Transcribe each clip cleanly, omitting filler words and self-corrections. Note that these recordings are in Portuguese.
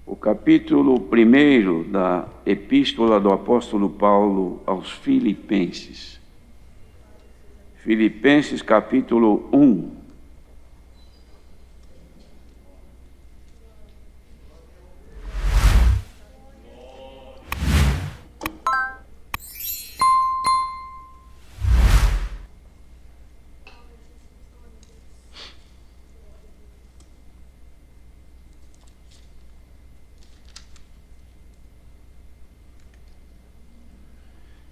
O capítulo 1 da Epístola do Apóstolo Paulo aos Filipenses. Filipenses capítulo 1.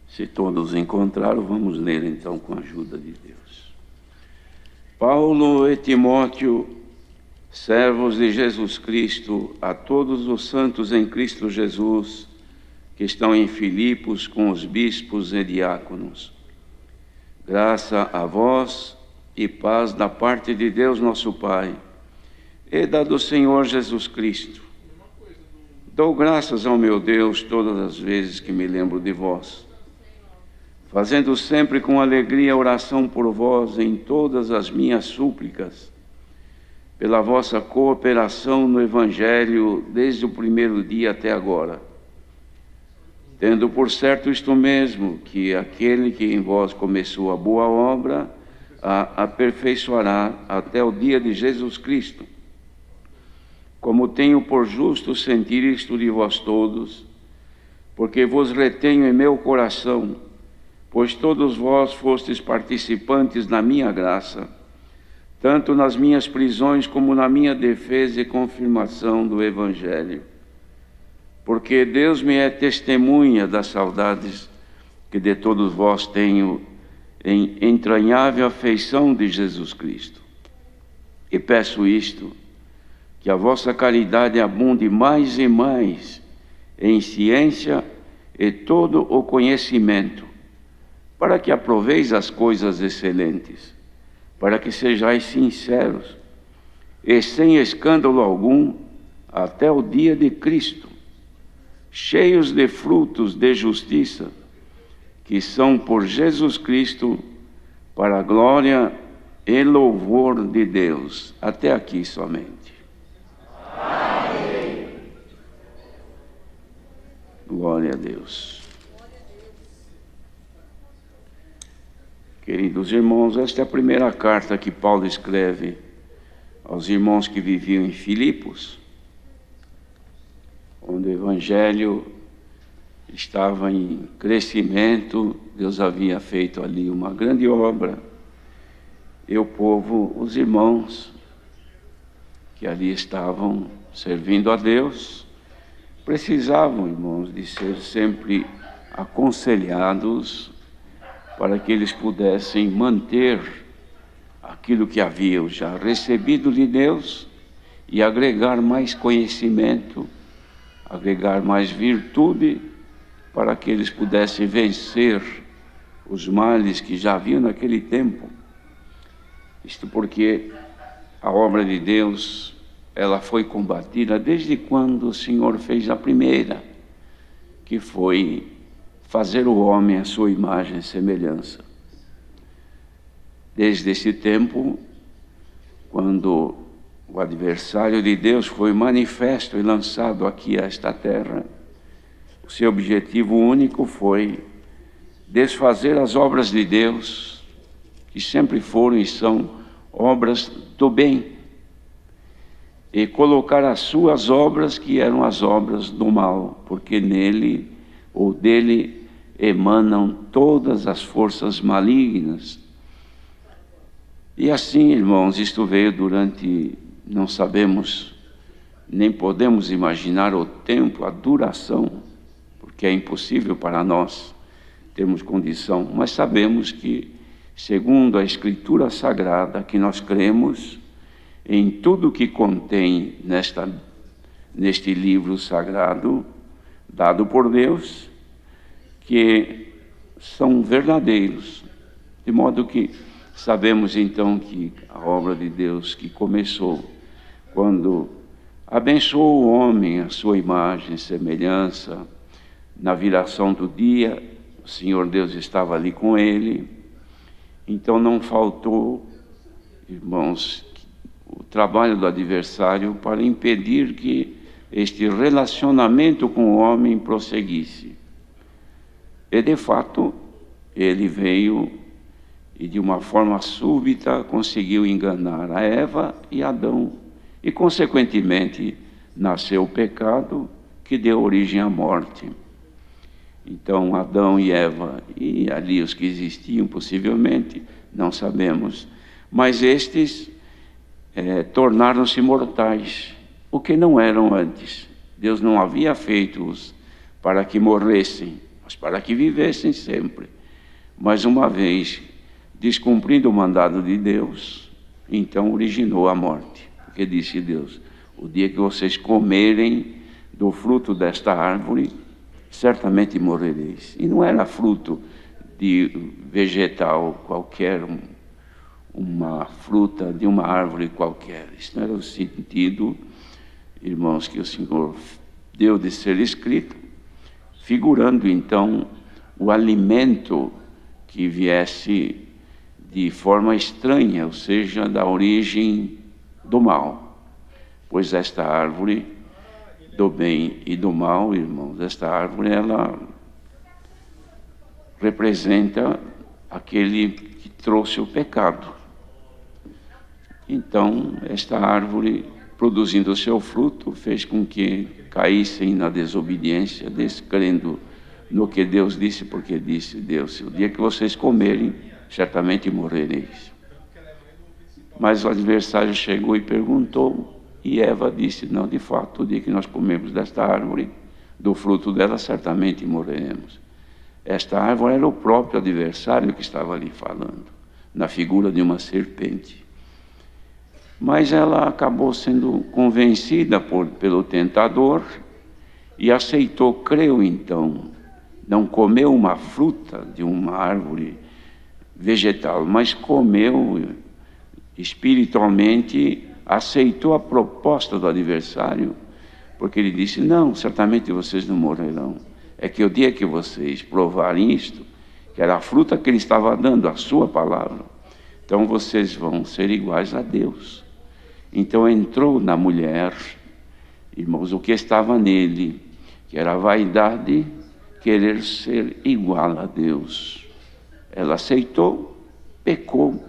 Se todos encontraram, vamos ler então com a ajuda de Deus. Paulo e Timóteo, servos de Jesus Cristo, a todos os santos em Cristo Jesus, que estão em Filipos com os bispos e diáconos. Graça a vós e paz da parte de Deus nosso Pai e da do Senhor Jesus Cristo. Dou graças ao meu Deus todas as vezes que me lembro de vós, fazendo sempre com alegria oração por vós em todas as minhas súplicas, pela vossa cooperação no Evangelho desde o primeiro dia até agora, tendo por certo isto mesmo, que aquele que em vós começou a boa obra a aperfeiçoará até o dia de Jesus Cristo. Como tenho por justo sentir isto de vós todos, porque vos retenho em meu coração, pois todos vós fostes participantes na minha graça, tanto nas minhas prisões como na minha defesa e confirmação do Evangelho. Porque Deus me é testemunha das saudades que de todos vós tenho em entranhável afeição de Jesus Cristo. E peço isto, que a vossa caridade abunde mais e mais em ciência e todo o conhecimento, para que aproveis as coisas excelentes, para que sejais sinceros e sem escândalo algum até o dia de Cristo, cheios de frutos de justiça, que são por Jesus Cristo, para a glória e louvor de Deus. Até aqui somente. Amém. Glória a Deus. Queridos irmãos, esta é a primeira carta que Paulo escreve aos irmãos que viviam em Filipos, onde o Evangelho estava em crescimento. Deus havia feito ali uma grande obra, e o povo, os irmãos que ali estavam servindo a Deus, precisavam, irmãos, de ser sempre aconselhados para que eles pudessem manter aquilo que haviam já recebido de Deus e agregar mais conhecimento, agregar mais virtude, para que eles pudessem vencer os males que já haviam naquele tempo. Isto porque a obra de Deus, ela foi combatida desde quando o Senhor fez a primeira, que foi fazer o homem à sua imagem e semelhança. Desde esse tempo, quando o adversário de Deus foi manifesto e lançado aqui a esta terra, o seu objetivo único foi desfazer as obras de Deus, que sempre foram e são obras do bem, e colocar as suas obras, que eram as obras do mal, porque nele ou dele emanam todas as forças malignas. E assim, irmãos, isto veio durante, não sabemos, nem podemos imaginar o tempo, a duração, porque é impossível para nós termos condição, mas sabemos que, segundo a Escritura Sagrada, que nós cremos em tudo que contém neste livro sagrado, dado por Deus, que são verdadeiros, de modo que sabemos então que a obra de Deus que começou quando abençoou o homem à sua imagem e semelhança, na viração do dia, o Senhor Deus estava ali com ele, então não faltou, irmãos, o trabalho do adversário para impedir que este relacionamento com o homem prosseguisse. E de fato, ele veio e de uma forma súbita conseguiu enganar a Eva e Adão. E consequentemente nasceu o pecado que deu origem à morte. Então Adão e Eva, e ali os que existiam possivelmente, não sabemos, mas estes tornaram-se mortais, o que não eram antes. Deus não havia feito-os para que morressem, mas para que vivessem sempre. Mas uma vez descumprindo o mandado de Deus, então originou a morte. Porque disse Deus: o dia que vocês comerem do fruto desta árvore, certamente morrereis. E não era fruto de vegetal qualquer, uma fruta de uma árvore qualquer. Isso não era o sentido, irmãos, que o Senhor deu de ser escrito, figurando então o alimento que viesse de forma estranha, ou seja, da origem do mal. Pois esta árvore do bem e do mal, irmãos, esta árvore, ela representa aquele que trouxe o pecado. Então, esta árvore, produzindo o seu fruto, fez com que caíssem na desobediência, descrendo no que Deus disse, porque disse Deus: o dia que vocês comerem, certamente morrereis. Mas o adversário chegou e perguntou, e Eva disse: não, de fato, o dia que nós comemos desta árvore, do fruto dela, certamente morreremos. Esta árvore era o próprio adversário que estava ali falando, na figura de uma serpente. Mas ela acabou sendo convencida pelo tentador e aceitou, creu então. Não comeu uma fruta de uma árvore vegetal, mas comeu espiritualmente, aceitou a proposta do adversário, porque ele disse: não, certamente vocês não morrerão. É que o dia que vocês provarem isto, que era a fruta que ele estava dando, a sua palavra, então vocês vão ser iguais a Deus. Então entrou na mulher, irmãos, o que estava nele, que era a vaidade, querer ser igual a Deus. Ela aceitou, pecou,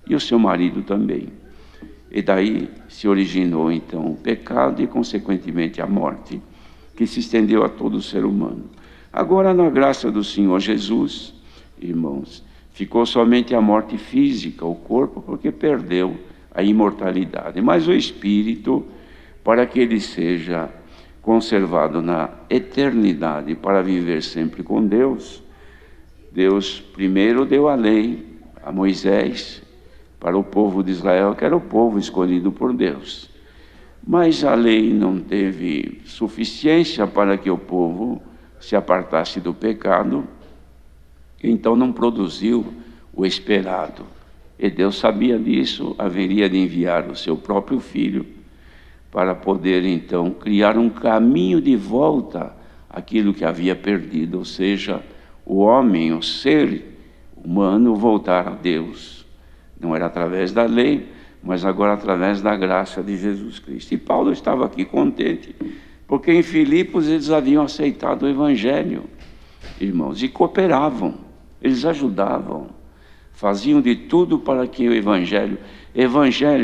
e o seu marido também. E daí se originou então o pecado e consequentemente a morte, que se estendeu a todo o ser humano. Agora, na graça do Senhor Jesus, irmãos, ficou somente a morte física, o corpo, porque perdeu a imortalidade. Mas o espírito, para que ele seja conservado na eternidade, para viver sempre com Deus, Deus primeiro deu a lei a Moisés, para o povo de Israel, que era o povo escolhido por Deus. Mas a lei não teve suficiência para que o povo se apartasse do pecado, então não produziu o esperado. E Deus sabia disso, haveria de enviar o seu próprio filho para poder então criar um caminho de volta àquilo que havia perdido, ou seja, o homem, o ser humano voltar a Deus. Não era através da lei, mas agora através da graça de Jesus Cristo. E Paulo estava aqui contente, porque em Filipos eles haviam aceitado o Evangelho, irmãos, e cooperavam, eles ajudavam, faziam de tudo para que o Evangelho,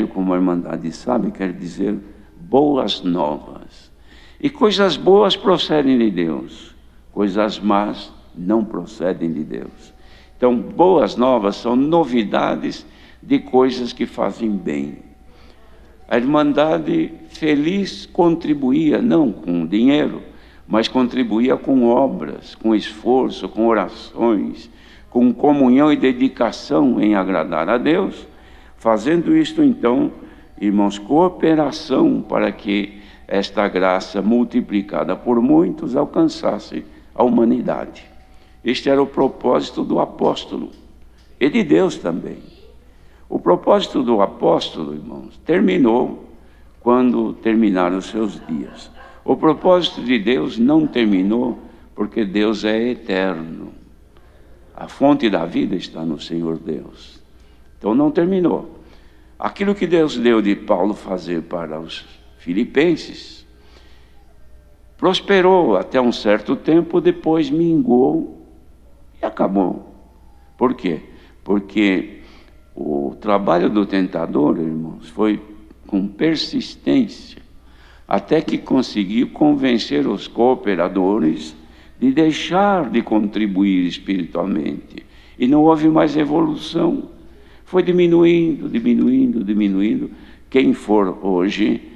como a Irmandade sabe, quer dizer boas novas. E coisas boas procedem de Deus, coisas más não procedem de Deus. Então, boas novas são novidades de coisas que fazem bem. A Irmandade feliz contribuía, não com dinheiro, mas contribuía com obras, com esforço, com orações, com comunhão e dedicação em agradar a Deus, fazendo isto então, irmãos, cooperação para que esta graça multiplicada por muitos alcançasse a humanidade. Este era o propósito do apóstolo e de Deus também. O propósito do apóstolo, irmãos, terminou quando terminaram os seus dias. O propósito de Deus não terminou, porque Deus é eterno. A fonte da vida está no Senhor Deus. Então não terminou. Aquilo que Deus deu de Paulo fazer para os filipenses, prosperou até um certo tempo, depois mingou e acabou. Por quê? Porque o trabalho do tentador, irmãos, foi com persistência, até que conseguiu convencer os cooperadores de deixar de contribuir espiritualmente. E não houve mais evolução. Foi diminuindo, diminuindo, diminuindo. Quem for hoje,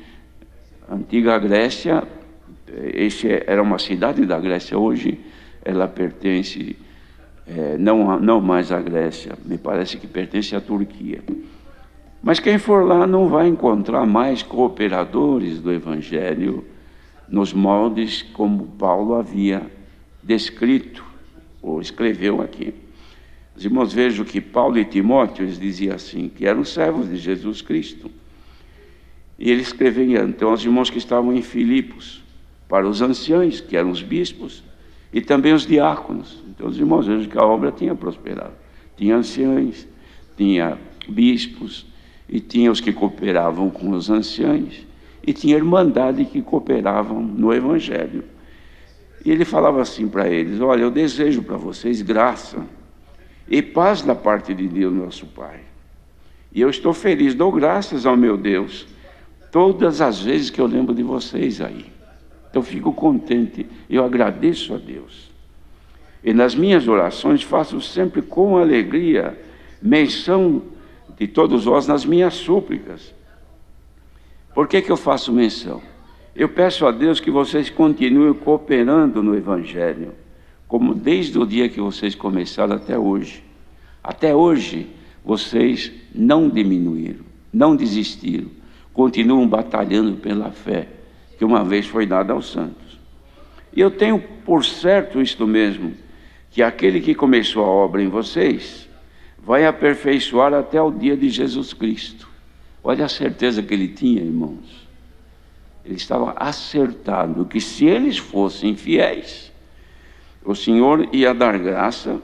a antiga Grécia, era uma cidade da Grécia, hoje ela pertence, não mais à Grécia, me parece que pertence à Turquia. Mas quem for lá não vai encontrar mais cooperadores do Evangelho nos moldes como Paulo havia descrito ou escreveu aqui. Os irmãos vejam que Paulo e Timóteo, eles diziam assim, que eram servos de Jesus Cristo. E ele escreveu então aos irmãos que estavam em Filipos, para os anciãos, que eram os bispos, e também os diáconos. Então os irmãos vejam que a obra tinha prosperado. Tinha anciãos, tinha bispos, e tinha os que cooperavam com os anciãos, e tinha irmandade que cooperavam no Evangelho. E ele falava assim para eles: olha, eu desejo para vocês graça e paz da parte de Deus, nosso Pai. E eu estou feliz, dou graças ao meu Deus, todas as vezes que eu lembro de vocês aí. Eu fico contente, eu agradeço a Deus. E nas minhas orações faço sempre com alegria menção de todos vós nas minhas súplicas. Por que eu faço menção? Eu peço a Deus que vocês continuem cooperando no Evangelho, como desde o dia que vocês começaram até hoje. Até hoje, vocês não diminuíram, não desistiram, continuam batalhando pela fé, que uma vez foi dada aos santos. E eu tenho por certo isto mesmo, que aquele que começou a obra em vocês vai aperfeiçoar até o dia de Jesus Cristo. Olha a certeza que ele tinha, irmãos. Ele estava acertado que se eles fossem fiéis, o Senhor ia dar graça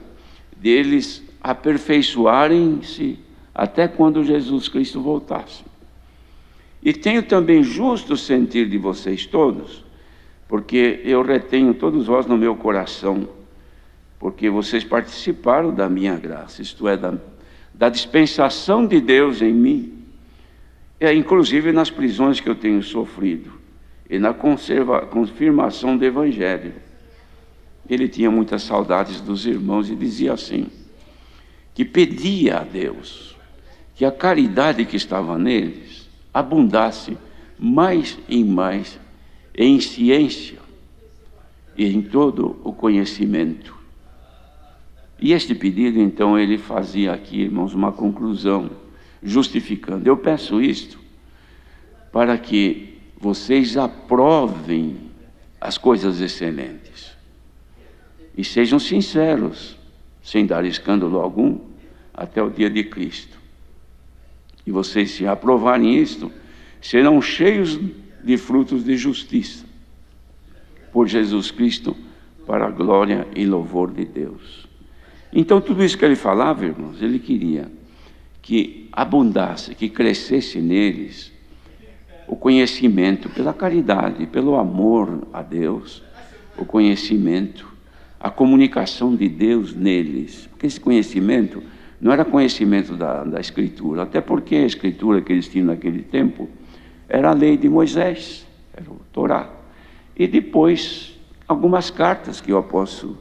deles aperfeiçoarem-se até quando Jesus Cristo voltasse. E tenho também justo sentir de vocês todos, porque eu retenho todos vós no meu coração, porque vocês participaram da minha graça, isto é, da dispensação de Deus em mim, inclusive nas prisões que eu tenho sofrido, e na confirmação do Evangelho. Ele tinha muitas saudades dos irmãos e dizia assim, que pedia a Deus que a caridade que estava neles abundasse mais e mais em ciência e em todo o conhecimento. E este pedido, então, ele fazia aqui, irmãos, uma conclusão, justificando. Eu peço isto para que vocês aprovem as coisas excelentes e sejam sinceros, sem dar escândalo algum, até o dia de Cristo. E vocês, se aprovarem isto, serão cheios de frutos de justiça, por Jesus Cristo, para a glória e louvor de Deus. Então, tudo isso que ele falava, irmãos, ele queria que abundasse, que crescesse neles o conhecimento pela caridade, pelo amor a Deus, o conhecimento, a comunicação de Deus neles. Porque esse conhecimento não era conhecimento da Escritura, até porque a Escritura que eles tinham naquele tempo era a lei de Moisés, era o Torá. E depois, algumas cartas que o apóstolo...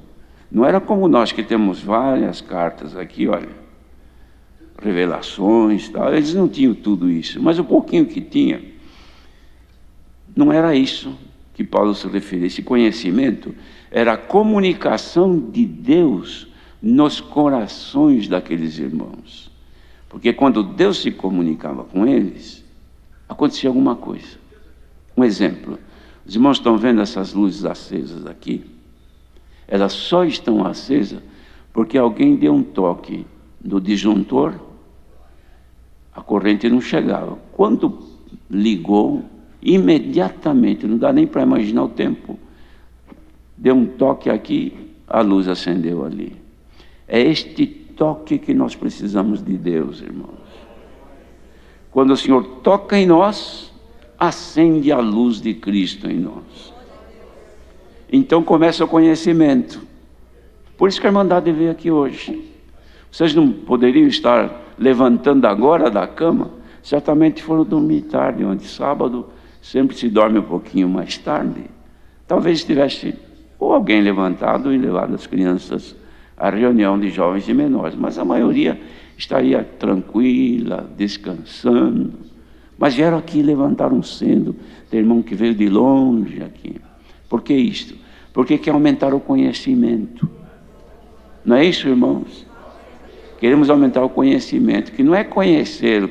Não era como nós que temos várias cartas aqui, olha, revelações, tal. Eles não tinham tudo isso, mas o pouquinho que tinha, não era isso que Paulo se referia. Esse conhecimento era a comunicação de Deus nos corações daqueles irmãos. Porque quando Deus se comunicava com eles, acontecia alguma coisa. Um exemplo, os irmãos estão vendo essas luzes acesas aqui? Elas só estão acesas porque alguém deu um toque no disjuntor, a corrente não chegava. Quando ligou, imediatamente, não dá nem para imaginar o tempo, deu um toque aqui, a luz acendeu ali. É este toque que nós precisamos de Deus, irmãos. Quando o Senhor toca em nós, acende a luz de Cristo em nós. Então começa o conhecimento. Por isso que a Irmandade veio aqui hoje. Vocês não poderiam estar levantando agora da cama? Certamente foram dormir tarde, onde sábado sempre se dorme um pouquinho mais tarde. Talvez tivesse ou alguém levantado e levado as crianças à reunião de jovens e menores, mas a maioria estaria tranquila, descansando. Mas vieram aqui, levantaram cedo. Tem irmão que veio de longe aqui. Por que isto? Porque quer aumentar o conhecimento. Não é isso, irmãos? Queremos aumentar o conhecimento, que não é conhecer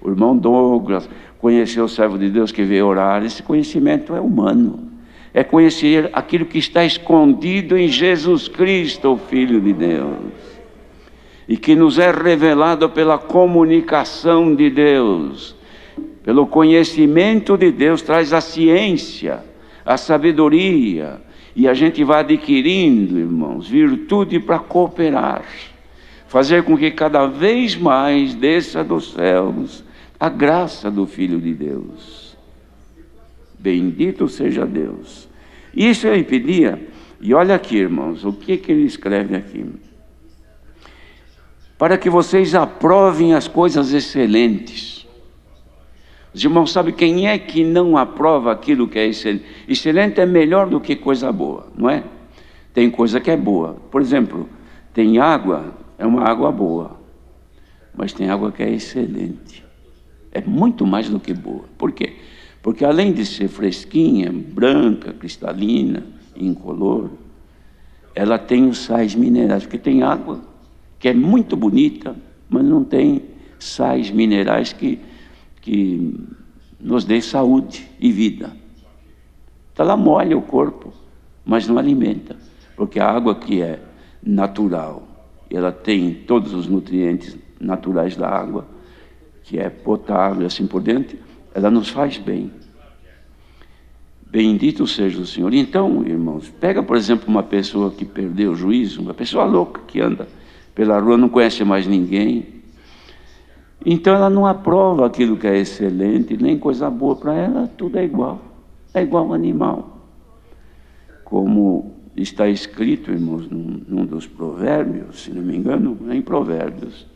o irmão Douglas, conhecer o servo de Deus que veio orar. Esse conhecimento é humano. É conhecer aquilo que está escondido em Jesus Cristo, o Filho de Deus. E que nos é revelado pela comunicação de Deus. Pelo conhecimento de Deus traz a ciência, a sabedoria. E a gente vai adquirindo, irmãos, virtude para cooperar. Fazer com que cada vez mais desça dos céus a graça do Filho de Deus. Bendito seja Deus. Isso ele pedia. E olha aqui, irmãos, o que ele escreve aqui? Para que vocês aprovem as coisas excelentes. Os irmãos sabem quem é que não aprova aquilo que é excelente? Excelente é melhor do que coisa boa, não é? Tem coisa que é boa. Por exemplo, tem água, é uma água boa. Mas tem água que é excelente. É muito mais do que boa. Por quê? Porque além de ser fresquinha, branca, cristalina, incolor, ela tem os sais minerais. Porque tem água que é muito bonita, mas não tem sais minerais que nos dê saúde e vida. Então ela molha o corpo, mas não alimenta. Porque a água que é natural, ela tem todos os nutrientes naturais da água, que é potável e assim por diante, ela nos faz bem. Bendito seja o Senhor. Então, irmãos, pega, por exemplo, uma pessoa que perdeu o juízo, uma pessoa louca que anda pela rua, não conhece mais ninguém. Então, ela não aprova aquilo que é excelente, nem coisa boa para ela, tudo é igual ao animal. Como está escrito, irmãos, num dos provérbios, se não me engano, em Provérbios,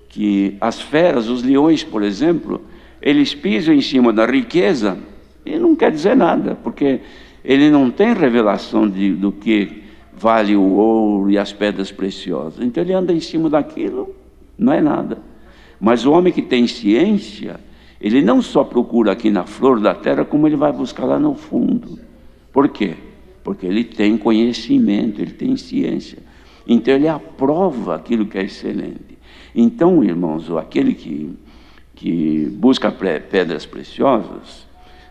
que as feras, os leões, por exemplo, eles pisam em cima da riqueza e não quer dizer nada, porque ele não tem revelação do que vale o ouro e as pedras preciosas. Então ele anda em cima daquilo, não é nada. Mas o homem que tem ciência, ele não só procura aqui na flor da terra, como ele vai buscar lá no fundo. Por quê? Porque ele tem conhecimento, ele tem ciência. Então ele aprova aquilo que é excelente. Então, irmãos, aquele que busca pedras preciosas,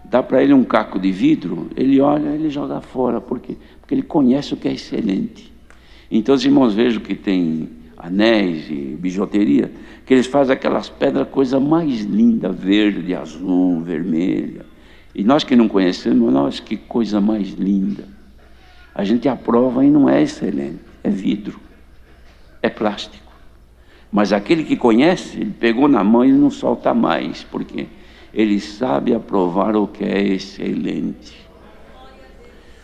dá para ele um caco de vidro, ele olha, ele joga fora. Por quê? Porque ele conhece o que é excelente. Então os irmãos vejam que tem anéis e bijuteria, que eles fazem aquelas pedras, coisa mais linda, verde, azul, vermelha. E nós que não conhecemos, nós, que coisa mais linda. A gente aprova e não é excelente, é vidro, é plástico. Mas aquele que conhece, ele pegou na mão e não solta mais. Por quê? Ele sabe aprovar o que é excelente.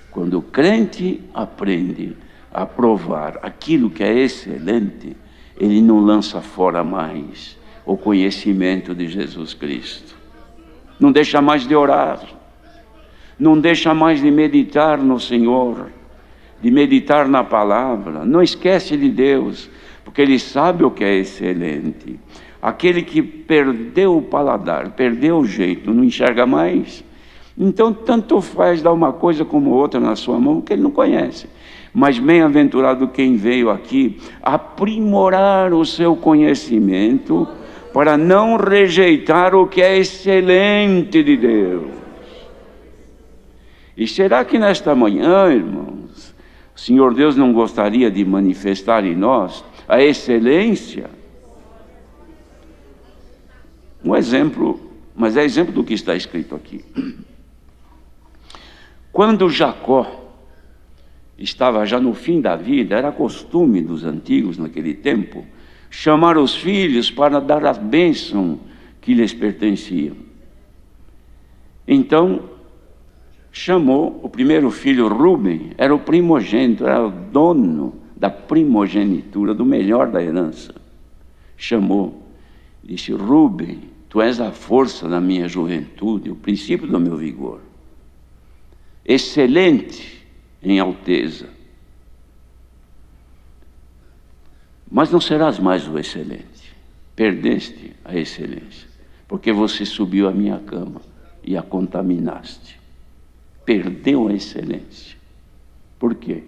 Quando o crente aprende a aprovar aquilo que é excelente, ele não lança fora mais o conhecimento de Jesus Cristo. Não deixa mais de orar. Não deixa mais de meditar no Senhor, de meditar na palavra. Não esquece de Deus, porque ele sabe o que é excelente. Aquele que perdeu o paladar, perdeu o jeito, não enxerga mais, então tanto faz dar uma coisa como outra na sua mão, que ele não conhece. Mas bem-aventurado quem veio aqui aprimorar o seu conhecimento, para não rejeitar o que é excelente de Deus. E será que nesta manhã, irmãos, o Senhor Deus não gostaria de manifestar em nós a excelência? Um exemplo, mas é exemplo do que está escrito aqui. Quando Jacó estava já no fim da vida, era costume dos antigos naquele tempo, chamar os filhos para dar a bênção que lhes pertencia. Então, chamou o primeiro filho, Rubem, era o primogênito, era o dono da primogenitura, do melhor da herança. Chamou, disse: Rubem, tu és a força da minha juventude, o princípio do meu vigor, excelente em alteza, mas não serás mais o excelente, perdeste a excelência, porque você subiu à minha cama e a contaminaste. Perdeu a excelência. Por quê?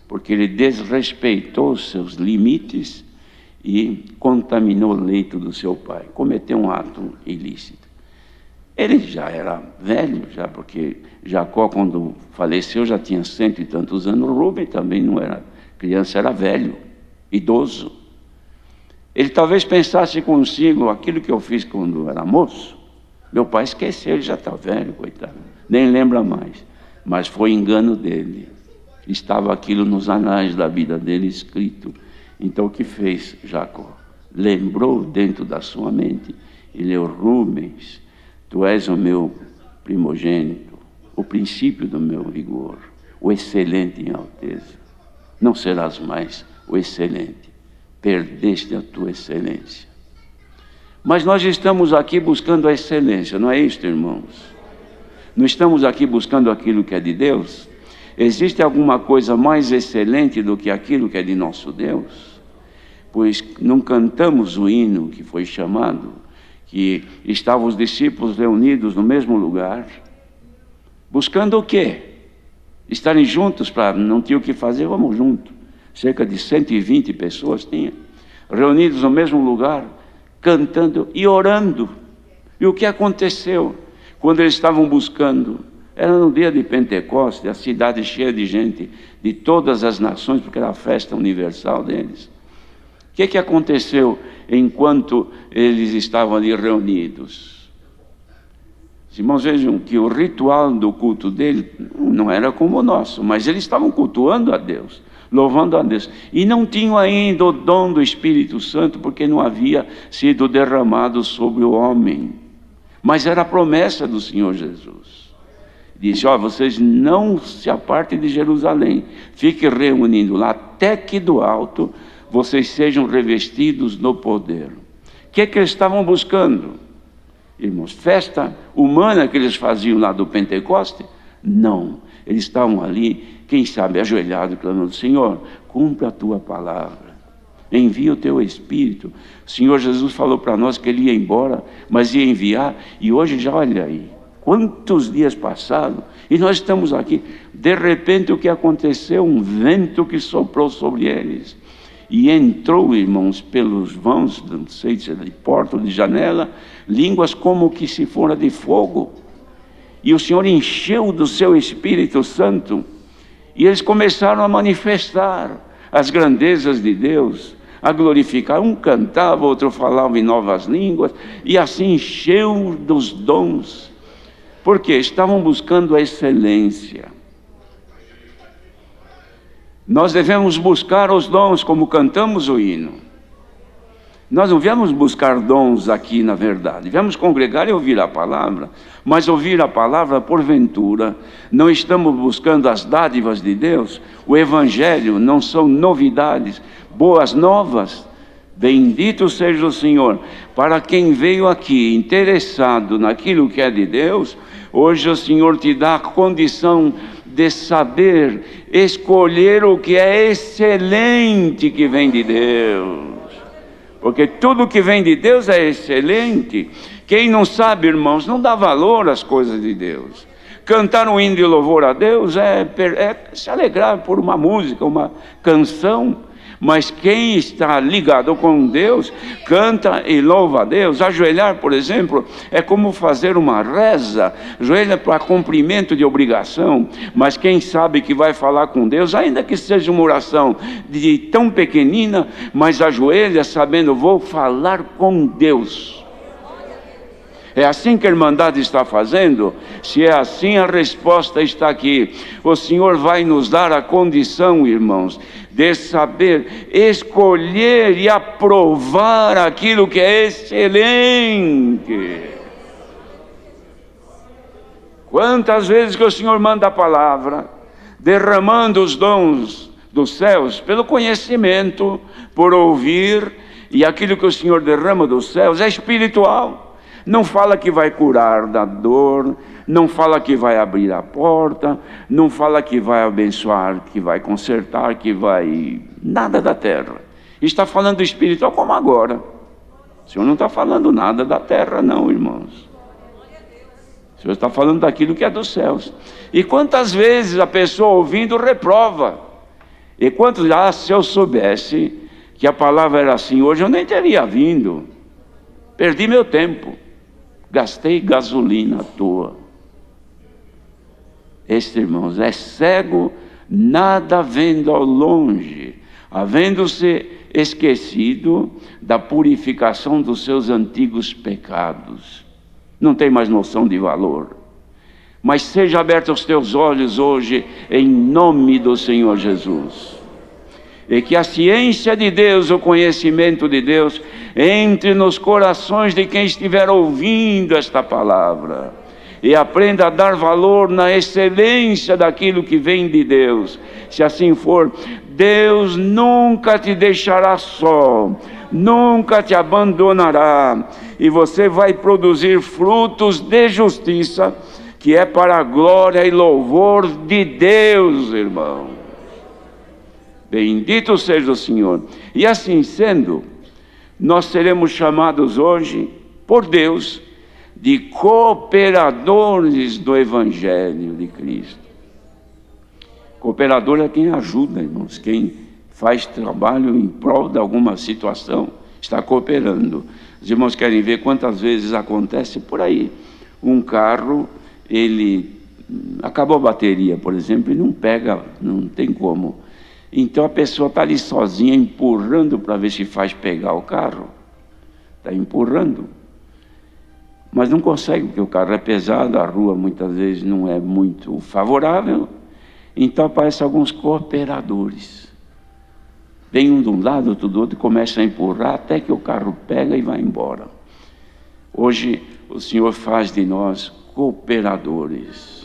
Porque ele desrespeitou os seus limites e contaminou o leito do seu pai, cometeu um ato ilícito. Ele já era velho, já, porque Jacó, quando faleceu, já tinha 100 e tantos anos. Rubem também não era criança, era velho, idoso. Ele talvez pensasse consigo: aquilo que eu fiz quando era moço, meu pai esqueceu, ele já está velho, coitado, nem lembra mais. Mas foi engano dele. Estava aquilo nos anais da vida dele escrito. Então o que fez Jacó? Lembrou dentro da sua mente e leu: Rubens, tu és o meu primogênito, o princípio do meu vigor, o excelente em alteza. Não serás mais o excelente, perdeste a tua excelência. Mas nós estamos aqui buscando a excelência, não é isto, irmãos? Não estamos aqui buscando aquilo que é de Deus? Existe alguma coisa mais excelente do que aquilo que é de nosso Deus? Pois não cantamos o hino que foi chamado, que estavam os discípulos reunidos no mesmo lugar, buscando o quê? Estarem juntos, para não ter o que fazer, vamos juntos. Cerca de 120 pessoas tinha, reunidos no mesmo lugar, cantando e orando. E o que aconteceu quando eles estavam buscando? Era no dia de Pentecostes, a cidade cheia de gente de todas as nações, porque era a festa universal deles. O que aconteceu enquanto eles estavam ali reunidos? Os irmãos, vejam que o ritual do culto dele não era como o nosso, mas eles estavam cultuando a Deus, louvando a Deus, e não tinham ainda o dom do Espírito Santo, porque não havia sido derramado sobre o homem, mas era a promessa do Senhor Jesus. Disse: vocês não se apartem de Jerusalém, fiquem reunindo lá, até que do alto vocês sejam revestidos no poder. O que eles estavam buscando, irmãos? Festa humana que eles faziam lá do Pentecoste? Não, eles estavam ali, quem sabe, ajoelhados, clamando: Senhor, cumpre a tua palavra, envia o teu Espírito. O Senhor Jesus falou para nós que ele ia embora, mas ia enviar, e hoje já olha aí, quantos dias passaram, e nós estamos aqui. De repente o que aconteceu? Um vento que soprou sobre eles, e entrou, irmãos, pelos vãos, não sei se é de porta ou de janela, línguas como que se fora de fogo, e o Senhor encheu do seu Espírito Santo, e eles começaram a manifestar as grandezas de Deus, a glorificar. Um cantava, outro falava em novas línguas, e assim encheu dos dons, porque estavam buscando a excelência. Nós devemos buscar os dons, como cantamos o hino. Nós não viemos buscar dons aqui, na verdade, viemos congregar e ouvir a palavra, mas ouvir a palavra porventura, não estamos buscando as dádivas de Deus. O Evangelho não são novidades, boas novas. Bendito seja o Senhor. Para quem veio aqui interessado naquilo que é de Deus, hoje o Senhor te dá a condição de saber escolher o que é excelente que vem de Deus, porque tudo que vem de Deus é excelente. Quem não sabe, irmãos, não dá valor às coisas de Deus. Cantar um hino de louvor a Deus é se alegrar por uma música, uma canção. Mas quem está ligado com Deus, canta e louva a Deus. Ajoelhar, por exemplo, é como fazer uma reza. Ajoelha para cumprimento de obrigação, mas quem sabe que vai falar com Deus, ainda que seja uma oração de tão pequenina, mas ajoelha sabendo: vou falar com Deus. É assim que a Irmandade está fazendo? Se é assim, a resposta está aqui. O Senhor vai nos dar a condição, irmãos, de saber escolher e aprovar aquilo que é excelente. Quantas vezes que o Senhor manda a palavra, derramando os dons dos céus pelo conhecimento, por ouvir, e aquilo que o Senhor derrama dos céus é espiritual. Não fala que vai curar da dor, não fala que vai abrir a porta, não fala que vai abençoar, que vai consertar, que vai... nada da terra. Está falando espiritual como agora. O Senhor não está falando nada da terra não, irmãos. O Senhor está falando daquilo que é dos céus. E quantas vezes a pessoa ouvindo reprova. E quantos, se eu soubesse que a palavra era assim, hoje eu nem teria vindo. Perdi meu tempo. Gastei gasolina à toa. Este, irmãos, é cego, nada vendo ao longe, havendo-se esquecido da purificação dos seus antigos pecados. Não tem mais noção de valor. Mas seja aberto os teus olhos hoje, em nome do Senhor Jesus. E que a ciência de Deus, o conhecimento de Deus, entre nos corações de quem estiver ouvindo esta palavra. E aprenda a dar valor na excelência daquilo que vem de Deus. Se assim for, Deus nunca te deixará só, nunca te abandonará. E você vai produzir frutos de justiça, que é para a glória e louvor de Deus, irmão. Bendito seja o Senhor. E assim sendo, nós seremos chamados hoje, por Deus, de cooperadores do Evangelho de Cristo. Cooperador é quem ajuda, irmãos, quem faz trabalho em prol de alguma situação, está cooperando. Os irmãos querem ver quantas vezes acontece por aí. Um carro, ele acabou a bateria, por exemplo, e não pega, não tem como. Então a pessoa está ali sozinha, empurrando para ver se faz pegar o carro. Está empurrando. Mas não consegue, porque o carro é pesado, a rua muitas vezes não é muito favorável. Então aparecem alguns cooperadores. Vem um de um lado, outro do outro, e começa a empurrar até que o carro pega e vai embora. Hoje o Senhor faz de nós cooperadores.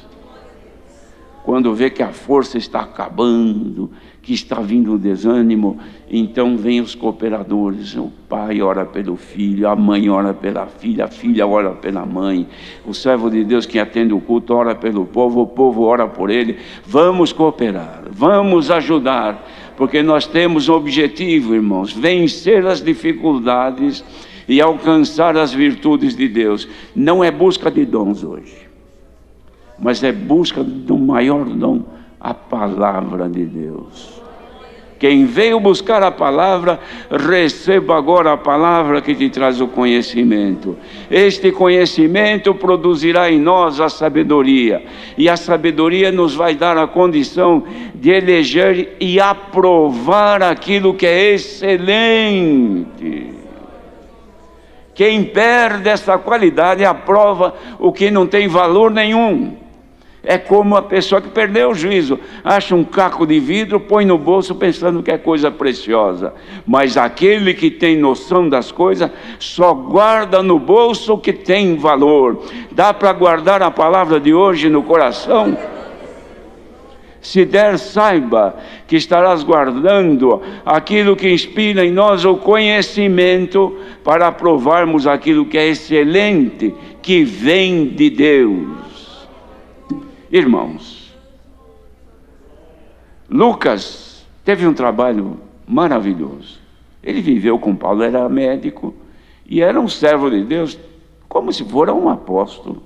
Quando vê que a força está acabando, que está vindo o desânimo, então vem os cooperadores. O pai ora pelo filho, a mãe ora pela filha, a filha ora pela mãe, o servo de Deus que atende o culto ora pelo povo, o povo ora por ele. Vamos cooperar, vamos ajudar, porque nós temos um objetivo, irmãos: vencer as dificuldades e alcançar as virtudes de Deus. Não é busca de dons hoje, mas é busca do maior dom, a palavra de Deus. Quem veio buscar a palavra, receba agora a palavra que te traz o conhecimento. Este conhecimento produzirá em nós a sabedoria, e a sabedoria nos vai dar a condição de eleger e aprovar aquilo que é excelente. Quem perde essa qualidade aprova o que não tem valor nenhum. É como a pessoa que perdeu o juízo, acha um caco de vidro, põe no bolso pensando que é coisa preciosa. Mas aquele que tem noção das coisas, só guarda no bolso o que tem valor. Dá para guardar a palavra de hoje no coração? Se der, saiba que estarás guardando aquilo que inspira em nós o conhecimento, para aprovarmos aquilo que é excelente, que vem de Deus. Irmãos, Lucas teve um trabalho maravilhoso. Ele viveu com Paulo, era médico e era um servo de Deus, como se fora um apóstolo,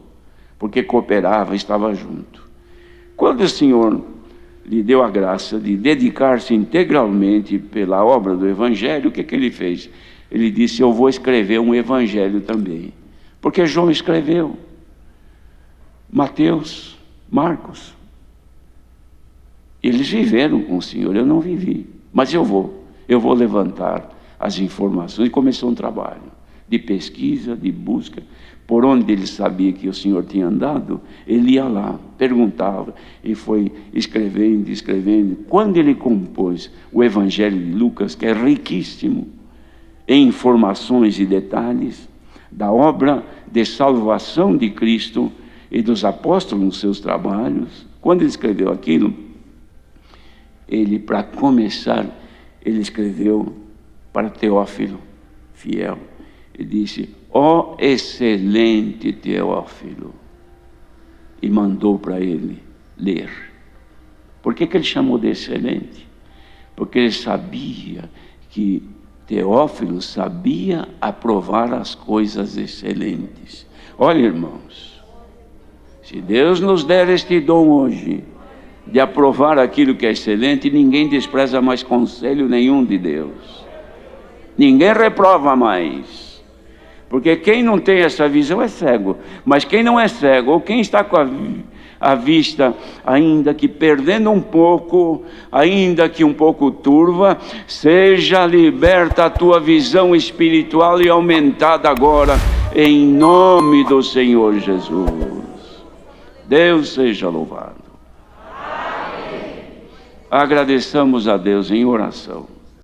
porque cooperava, estava junto. Quando o Senhor lhe deu a graça de dedicar-se integralmente pela obra do Evangelho, o que ele fez? Ele disse: eu vou escrever um Evangelho também, porque João escreveu, Mateus, Marcos, eles viveram com o Senhor, eu não vivi, mas eu vou levantar as informações. E começou um trabalho de pesquisa, de busca, por onde ele sabia que o Senhor tinha andado, ele ia lá, perguntava, e foi escrevendo. Quando ele compôs o Evangelho de Lucas, que é riquíssimo em informações e detalhes da obra de salvação de Cristo, e dos apóstolos nos seus trabalhos. Quando ele escreveu aquilo, ele, para começar, ele escreveu para Teófilo, fiel. Ele disse: ó excelente Teófilo, e mandou para ele ler. Por que ele chamou de excelente? Porque ele sabia que Teófilo sabia aprovar as coisas excelentes. Olha, irmãos, se Deus nos der este dom hoje, de aprovar aquilo que é excelente, ninguém despreza mais conselho nenhum de Deus. Ninguém reprova mais. Porque quem não tem essa visão é cego. Mas quem não é cego, ou quem está com a vista, ainda que perdendo um pouco, ainda que um pouco turva, seja liberta a tua visão espiritual e aumentada agora, em nome do Senhor Jesus. Deus seja louvado. Agradeçamos a Deus em oração.